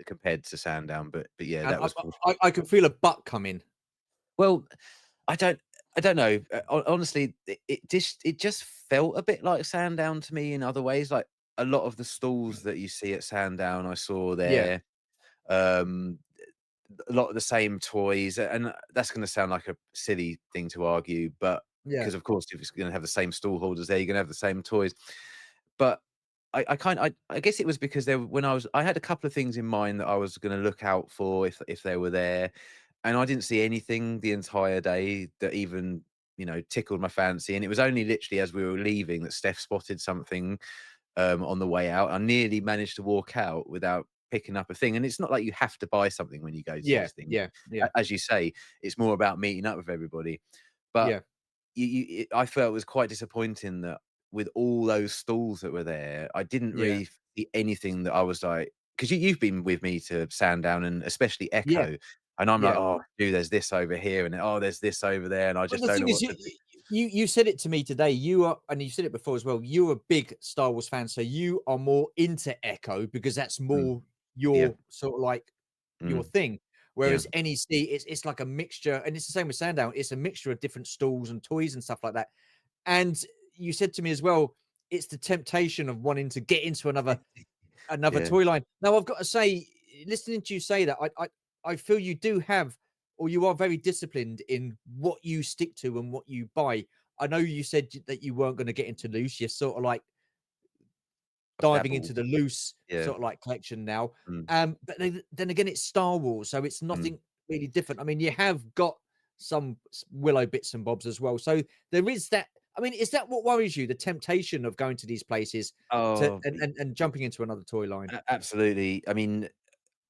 compared to Sandown. But yeah, And that was I can feel a butt coming. well. I don't I don't know. Honestly, it just felt a bit like Sandown to me in other ways. Like a lot of the stalls that you see at Sandown, I saw Yeah, there. Um, a lot of the same toys, and that's going to sound like a silly thing to argue, but because of course if it's going to have the same stall holders there, you're going to have the same toys. But I guess it was because there when I had a couple of things in mind that I was going to look out for if they were there, and I didn't see anything the entire day that even tickled my fancy. And it was only literally as we were leaving that Steph spotted something on the way out. I nearly managed to walk out without picking up a thing. And it's not like you have to buy something when you go to Yeah, these things. yeah, yeah, As you say, it's more about meeting up with everybody. But yeah, I felt it was quite disappointing that with all those stalls that were there, I didn't yeah, really see anything that I was like, because you've been with me to Sandown and especially yeah, Echo, and I'm like, yeah. oh, dude, there's this over here, and oh, there's this over there, and I But just the don't thing know is, what to do. you said it to me today. You are, and you said it before as well. You're a big Star Wars fan, so you are more into Echo because that's Mm, more yeah, your sort of like your mm, thing. yeah, Whereas NEC, it's like a mixture, and it's the same with Sandown. It's a mixture of different stalls and toys and stuff like that. And you said to me as well, it's the temptation of wanting to get into another yeah. toy line. Now, I've got to say, listening to you say that, I feel you do have, or you are very disciplined in what you stick to and what you buy. I know you said that you weren't going to get into loose. You're sort of like I've diving into dabbled. the loose Yeah, sort of like collection now. mm, But then again, it's Star Wars, so it's mm. nothing really different. I mean, you have got some Willow bits and bobs as well. So there is that. I mean, is that what worries you? The temptation of going to these places to Oh, and jumping into another toy line? absolutely. I mean,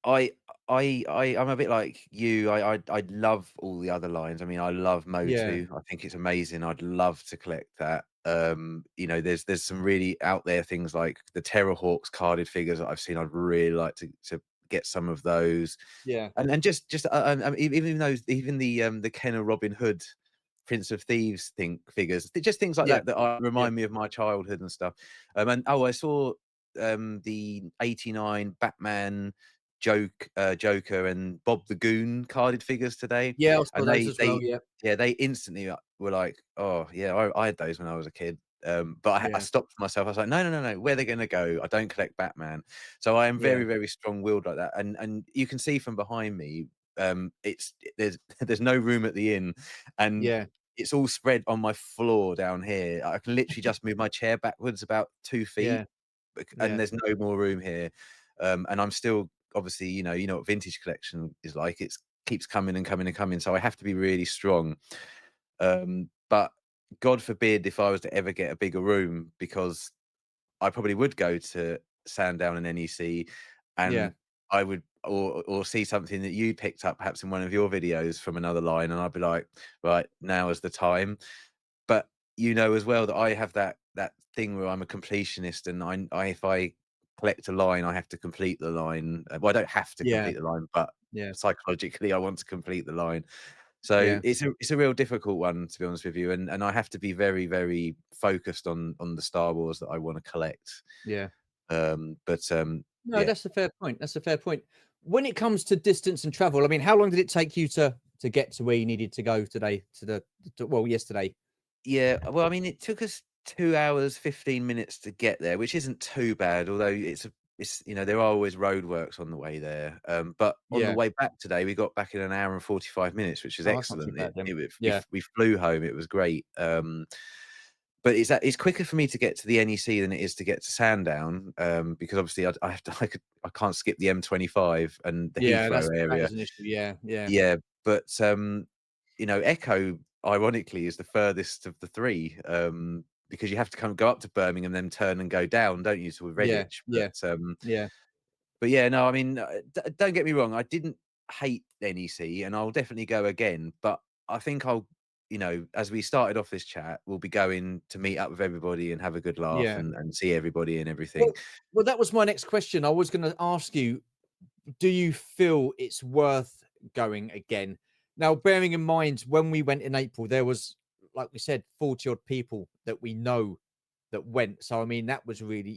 I I'm a bit like you. I love all the other lines. I mean, I love Yeah, Motu. I think it's amazing. I'd love to collect that. There's some really out there things like the Terrorhawks carded figures that I've seen. I'd really like to get some of those. yeah, And just even those even the Kenner Robin Hood Prince of Thieves figures, just things like yeah, that that yeah, remind me of my childhood and stuff. And I saw the '89 Batman Joker and Bob the Goon carded figures today, yeah. I saw and those as well. they Yeah, yeah they instantly were like, oh yeah, I had those when I was a kid. But I yeah, stopped myself. I was like, no, no, no, no. Where they're going to go? I don't collect Batman, so I am yeah, very, very strong-willed like that. And you can see from behind me, it's there's there's no room at the inn, and yeah, it's all spread on my floor down here. I can literally just move my chair backwards about 2 feet, yeah, and yeah, there's no more room here. And I'm still obviously, you know what vintage collection is like. It's keeps coming and coming and coming. So I have to be really strong. But God forbid if I was to ever get a bigger room, because I probably would go to Sandown and NEC, yeah, and I would or see something that you picked up perhaps in one of your videos from another line, and I'd be like, right, now is the time. But you know as well that I have that thing where I'm a completionist, and I if I collect a line, I have to complete the line. Well, I don't have to yeah, complete the line, but yeah, psychologically, I want to complete the line. So yeah, it's a real difficult one, to be honest with you, and I have to be very, very focused on the Star Wars that I want to collect. yeah. But No, yeah, that's a fair point. That's a fair point. When it comes to distance and travel, I mean, how long did it take you to get to where you needed to go today? Well, yesterday. yeah. Well, I mean, it took us 2 hours 15 minutes to get there, which isn't too bad. Although it's there are always roadworks on the way there. But on the Yeah. way back today, we got back in an hour and 45 minutes, which is Oh, that's not too excellent. bad then. We flew home. It was great. But it's quicker for me to get to the NEC than it is to get to Sandown, because obviously I can't skip the M25 and the Yeah, Heathrow that area. is an issue. Yeah, yeah, Yeah, but Echo ironically is the furthest of the three, because you have to go up to Birmingham, then turn and go down, don't you, to yeah, Redditch? yeah, yeah, But yeah, no, I mean, don't get me wrong, I didn't hate NEC, and I'll definitely go again. But I think as we started off this chat, we'll be going to meet up with everybody and have a good laugh yeah. and see everybody and everything. Well, well, that was my next question. I was going to ask you, do you feel it's worth going again? Now, bearing in mind when we went in April, there was, like we said, 40 odd people that we know that went. So I mean, that was really,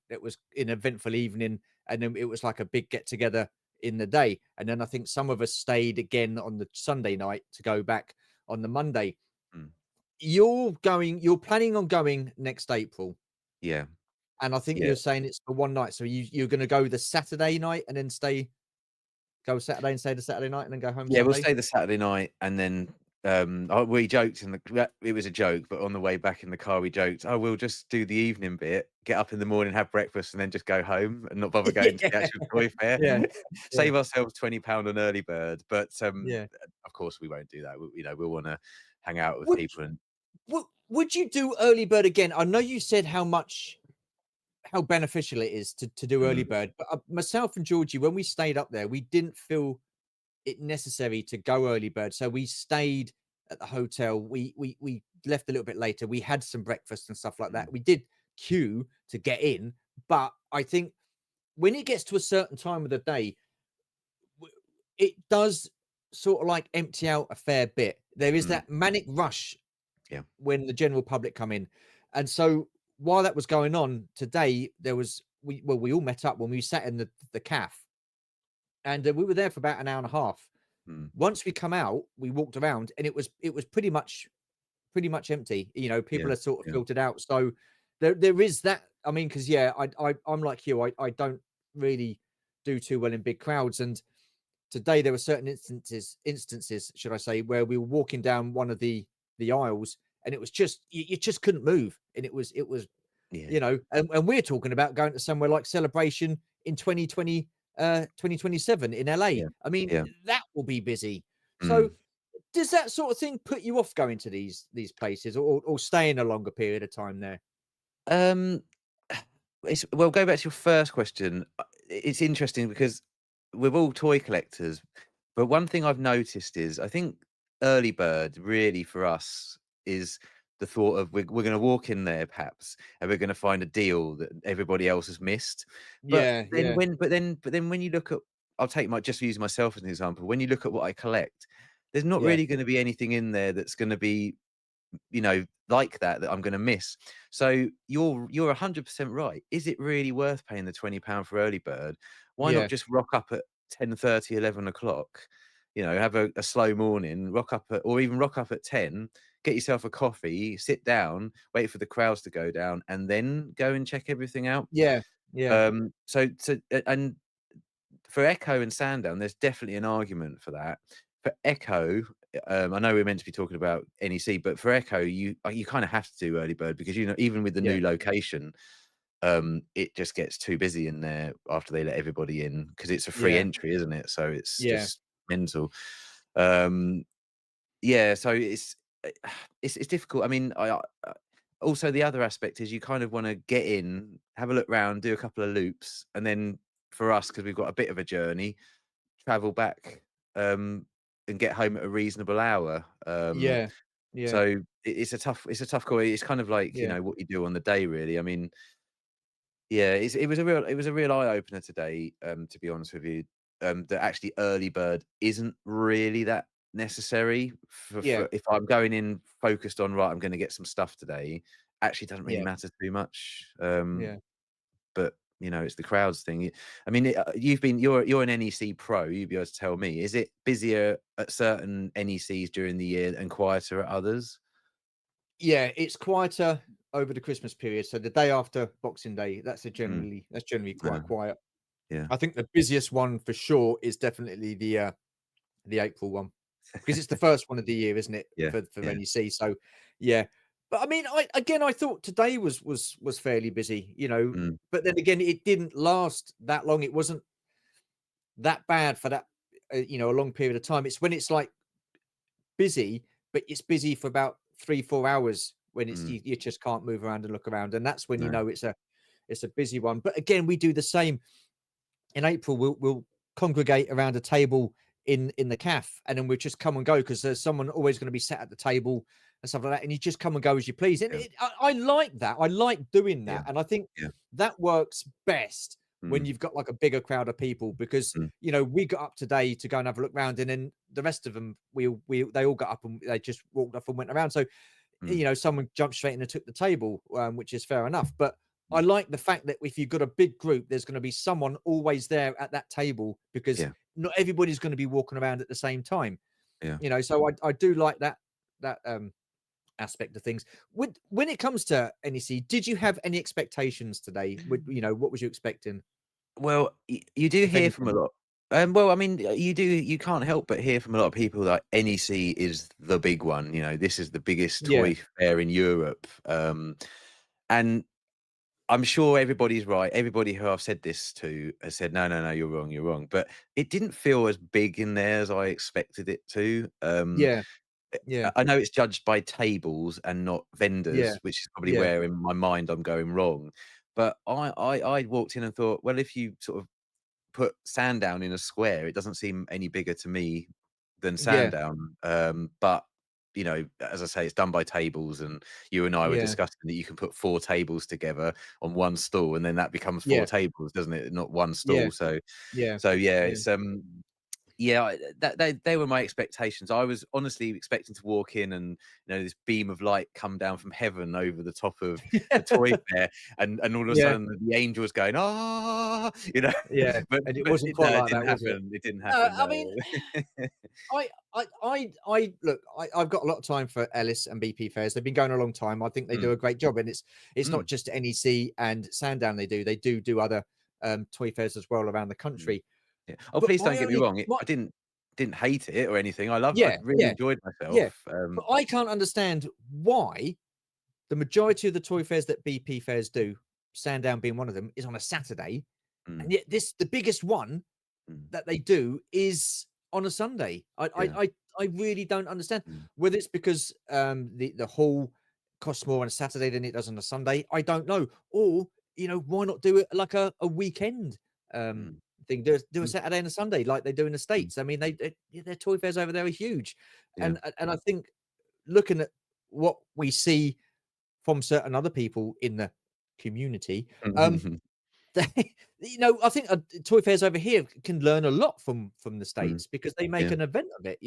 it was an eventful evening, and then it was like a big get together in the day. And then I think some of us stayed again on the Sunday night to go back on the Monday. Mm, You're planning on going next April. yeah, And I think yeah. you're saying it's for one night. So you're gonna go the Saturday night and then go Saturday and stay the Saturday night and then go home Yeah, we'll Sunday? stay the Saturday night, and then we joked it was a joke, but on the way back in the car we joked, oh, we'll just do the evening bit, get up in the morning, have breakfast, and then just go home and not bother going to the actual toy fair. Yeah, yeah, Save ourselves £20 on early bird. But yeah. of course we won't do that. We'll want to hang out with Would people and would you do early bird again? I know you said how beneficial it is to do early mm, bird, but myself and Georgie, when we stayed up there, we didn't feel it necessary to go early bird, so we stayed at the hotel. We left a little bit later. We had some breakfast and stuff like mm, that. We did queue to get in, but I think when it gets to a certain time of the day, it does sort of like empty out a fair bit. There is mm, that manic rush yeah, when the general public come in. And so while that was going on today, there was we all met up when we sat in the calf, and we were there for about an hour and a half. mm, Once we come out, we walked around, and it was pretty much empty. People yeah, are sort of yeah, filtered out. So there is that. I mean, because yeah, I'm like you. I don't really do too well in big crowds, and today there were certain instances, should I say, where we were walking down one of the aisles, and it was just you just couldn't move, and it was yeah, and we're talking about going to somewhere like Celebration in 2027 in LA. yeah, I mean, yeah. that will be busy. So Mm. does that sort of thing put you off going to these places, or staying a longer period of time there? Um, well, go back to your first question. It's interesting because we're all toy collectors, but one thing I've noticed is I think early bird really for us is the thought of we're going to walk in there perhaps and we're going to find a deal that everybody else has missed. But Yeah, then yeah, when when you look at, I'll take my just use myself as an example. When you look at what I collect, there's not yeah, really going to be anything in there that's going to be like that I'm going to miss. So you're 100% right. Is it really worth paying the £20 for early bird? Why not yeah, just rock up at 10:30, 11 o'clock? Have a slow morning, rock up at, or even rock up at 10, get yourself a coffee, sit down, wait for the crowds to go down, and then go and check everything out. yeah, yeah, And for Echo and Sandown, there's definitely an argument for that. For Echo, I know we're meant to be talking about NEC, but for Echo, you kind of have to do early bird because even with the yeah, new location, it just gets too busy in there after they let everybody in because it's a free yeah, entry, isn't it? So it's yeah, just mental. Um, yeah, so it's difficult. I mean, also the other aspect is you kind of want to get in, have a look round, do a couple of loops, and then for us because we've got a bit of a journey, travel back um, and get home at a reasonable hour. yeah, yeah, So it's a tough call. It's kind of like yeah, what you do on the day, really. I mean, yeah, it was a real eye opener today. To be honest with you, that actually early bird isn't really that necessary yeah, for if I'm going in focused on right. I'm going to get some stuff today. Actually, doesn't really yeah, matter too much. yeah. But it's the crowds thing. I mean, you're an NEC pro. You'd be able to tell me. Is it busier at certain NECs during the year and quieter at others? Yeah, it's quieter over the Christmas period. So the day after Boxing Day, Mm, that's generally uh, quite quiet. yeah, I think the busiest one for sure is definitely the April one, because it's the first one of the year, isn't it, yeah, for yeah. NEC? So yeah, but I mean, I thought today was fairly busy, Mm, but then again, it didn't last that long. It wasn't that bad for that, a long period of time. It's when it's like busy, but it's busy for about 3-4 hours when mm, you just can't move around and look around, and that's when no, it's a busy one. But again, we do the same in April. We'll congregate around a table in the calf, and then we'll just come and go because there's someone always going to be sat at the table and stuff like that, and you just come and go as you please. And yeah, I like that. I like doing yeah, that, and I think yeah. that works best when Mm, you've got like a bigger crowd of people, because mm, we got up today to go and have a look around, and then the rest of them they all got up and they just walked off and went around. So mm, someone jumped straight in and took the table, which is fair enough. But I mm, like the fact that if you've got a big group, there's going to be someone always there at that table, because yeah, not everybody's going to be walking around at the same time. yeah. So I do like that aspect of things. When it comes to NEC, did you have any expectations today? What was you expecting, Well, you do if hear from a anything? lot. Well, I mean, you can't help but hear from a lot of people that NEC is the big one. You know, this is the biggest Yeah, toy fair in Europe. And I'm sure everybody's right. Everybody who I've said this to has said, no, no, no, you're wrong, you're wrong. But it didn't feel as big in there as I expected it to. yeah, yeah, I know it's judged by tables and not yeah, vendors, which is probably yeah, where in my mind I'm going wrong. But I walked in and thought, well, if you sort of put Sandown in a square, it doesn't seem any bigger to me than yeah, Sandown. But you know, as I say, it's done by tables, and you and I were yeah, discussing that you can put 4 tables together on one stall, and then that becomes four yeah, tables, doesn't it? Not one yeah, stall. So, yeah, so yeah, yeah. it's yeah, that they were my expectations. I was honestly expecting to walk in and this beam of light come down from heaven over the top of the toy fair, and all of a Yeah, sudden the angels going yeah, but and it but wasn't quite no, it like that, didn't was it? happen. It didn't No, happen. I No. mean, I look, I've got a lot of time for Ellis and BP fairs. They've been going a long time. I think they do Mm, a great job, and it's not mm, just NEC and Sandown. They do other toy fairs as well around the mm, country. yeah. Oh, But please don't my get me only, wrong. my, I didn't hate it or anything. I yeah, really yeah, enjoyed yeah, myself. but I can't understand why the majority of the toy fairs that BP fairs do, Sandown being one of them, is on a Saturday, Mm, and yet the biggest one mm, that they do is on a Sunday. yeah. I really don't understand Mm, whether it's because the hall costs more on a Saturday than it does on a Sunday. I don't know. Or why not do it like a weekend um mm, thing? Do a mm, Saturday and a Sunday like they do in the mm, States. I mean, their toy fairs over there are huge, yeah. and I think looking at what we see from certain other people in the community, they, I think toy fairs over here can learn a lot from the Mm, states because they make yeah. an event of it.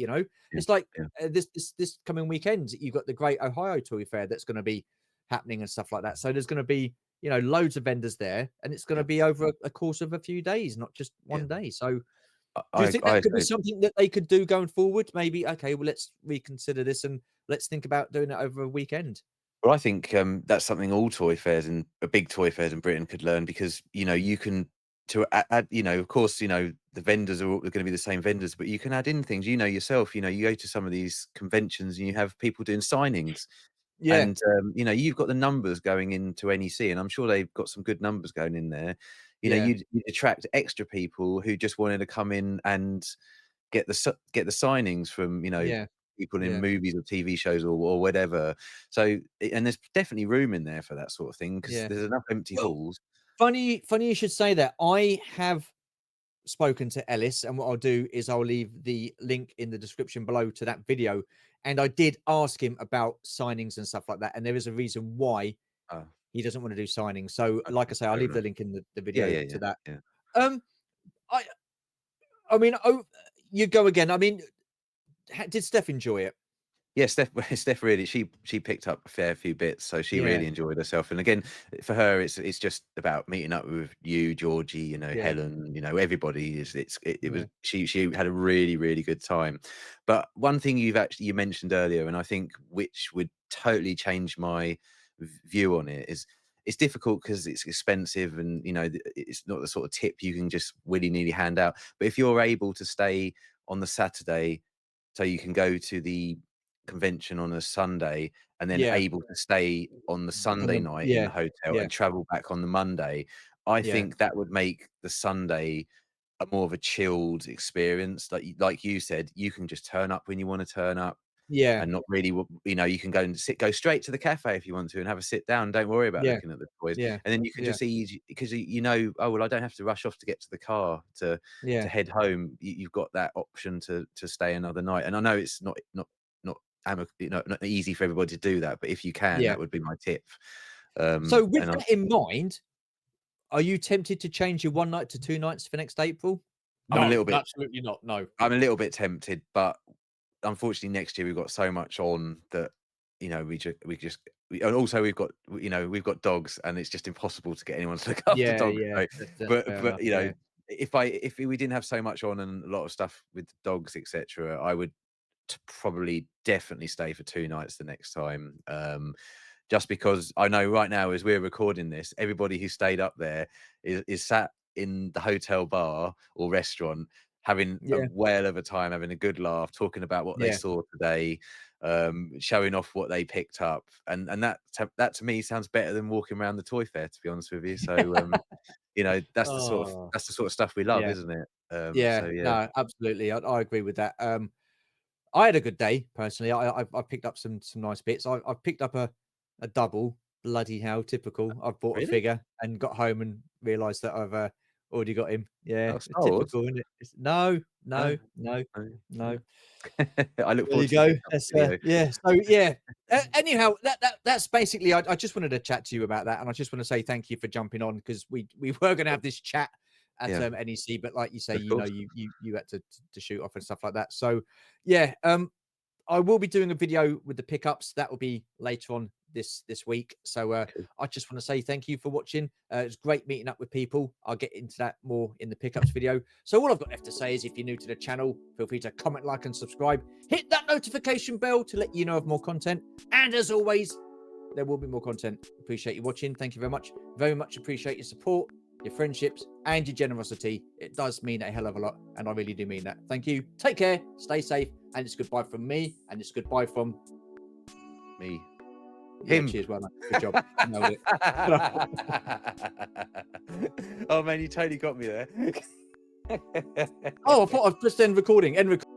Yeah. It's like Yeah. this coming weekend, you've got the Great Ohio Toy Fair that's going to be happening and stuff like that. So there's going to be loads of vendors there, and it's going to Yeah. be over a course of a few days, not just Yeah. one day. So I do you I think I that could be agree. something that they could do going forward? Maybe okay, well let's reconsider this and let's think about doing it over a weekend. Well, I think, that's something all toy fairs and big toy fairs in Britain could learn because, you can to add, of course, the vendors are all gonna be the same vendors, but you can add in things, yourself, you go to some of these conventions and you have people doing signings Yeah, and, you've got the numbers going into NEC, and I'm sure they've got some good numbers going in there. yeah, You'd attract extra people who just wanted to come in and get the signings from, yeah, people in yeah. movies or TV shows or whatever. So, and there's definitely room in there for that sort of thing because Yeah. there's enough empty Well, halls. funny you should say that. I have spoken to Ellis, and what I'll do is I'll leave the link in the description below to that video. And I did ask him about signings and stuff like that, and there is a reason why Oh, he doesn't want to do signings. So, like I okay, say, I'll fair leave the enough. link in the Yeah, video yeah, to yeah, that. yeah. Um, I I mean, oh, you go again. I mean, did Steph enjoy it? Yeah, Steph, Steph really, she picked up a fair few bits, so she Yeah, really enjoyed herself. And again, for her, it's just about meeting up with you, Georgie, yeah, Helen, everybody. It was yeah, she had a really really good time. But one thing you mentioned earlier, and I think which would totally change my view on it is it's difficult because it's expensive, and it's not the sort of tip you can just willy nilly hand out. But if you're able to stay on the Saturday so you can go to the convention on a Sunday and then yeah. able to stay on the On Sunday the night in yeah, the hotel yeah, and travel back on the Monday, I yeah, think that would make the Sunday a more of a chilled experience. Like you said, you can just turn up when you want to turn up yeah, and not really, you can go straight to the cafe if you want to and have a sit down. Don't worry about yeah, looking at the toys, yeah, and then you can yeah, just easy because oh well, I don't have to rush off to get to the car to yeah, head home. You've got that option to stay another night, and I know it's not not easy for everybody to do that, but if you can, yeah. that would be my tip. So with And that in mind, are you tempted to change your one night to 2 nights for next April? I'm a No, little bit absolutely not. No. I'm a little bit tempted, but unfortunately next year we've got so much on that and also we've got dogs and it's just impossible to get anyone to look after Yeah, dogs. yeah, So, that's but fair enough. Yeah, if we didn't have so much on and a lot of stuff with dogs etc., I would probably definitely stay for 2 nights the next time. Just because I know right now as we're recording this, everybody who stayed up there is sat in the hotel bar or restaurant having a Yeah. whale of a time, having a good laugh, talking about what they saw today, showing off what they picked up, and that to me sounds better than walking around the toy fair, to be honest with you. So you know, that's the sort Oh, of stuff we love, yeah. isn't it? Yeah. So yeah, No, absolutely. I agree with that. I had a good day personally. I picked up some nice bits. I picked up a double. Bloody hell, typical. I bought a really. figure and got home and realised that I've already got him. Yeah, Oh, Star Wars? typical, isn't it? No, Oh, no, no, oh, no. I look There you forward to go. the pickup That's video. yeah. So yeah. Anyhow, that's basically. I just wanted to chat to you about that, and I just want to say thank you for jumping on because we were going to have this chat at Yeah, NEC, but like you say, of you know, course. you had to shoot off and stuff like that. So yeah, I will be doing a video with the pickups. That will be later on this week. So Cool. I just want to say thank you for watching. It's great meeting up with people. I'll get into that more in the pickups video. So all I've got left to say is if you're new to the channel, feel free to comment, like, and subscribe. Hit that notification bell to let you know of more content. And as always, there will be more content. Appreciate you watching. Thank you very much. Very much appreciate your support, your friendships, and your generosity. It does mean a hell of a lot, and I really do mean that. Thank you. Take care. Stay safe. And it's goodbye from me, and it's goodbye from Me. yeah, Him. cheers, well done. Good job. Nailed it. Oh man, you totally got me there. Oh, I thought I've just end recording. End recording.